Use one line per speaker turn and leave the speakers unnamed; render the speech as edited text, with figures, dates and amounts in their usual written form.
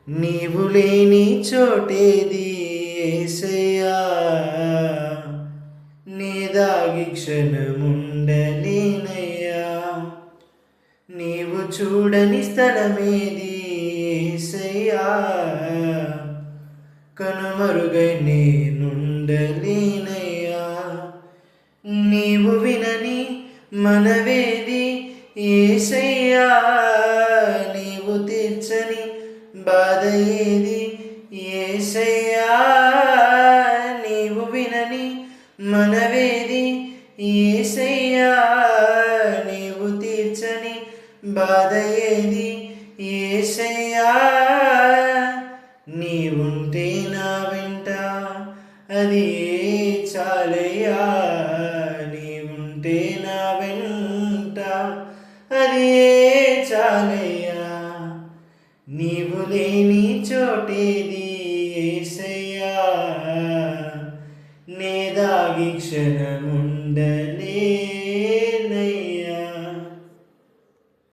నీవు లేని చోటేది యేసయ్యా, నీ దాగి క్షణముండలేనయ్యా. నీవు చూడని స్థలమేది యేసయ్యా, కనుమరుగై నేనుండలేనయ్యా. నీవు వినని మనవేది యేసయ్యా, నీవు తీర్చని బాధ ఏది యేసయ్యా. నీవు వినని మనవేది యేసయ్యా, నీవు తీర్చని బాధ ఏది యేసయ్యా. నీవుంటే నా వెంట అది చాలయ్యా, నీవుంటే నా వెంట అది చాలయ్యా. నీవు లేని చోటేది యేసయ్యా, నే దాగి క్షణముండలే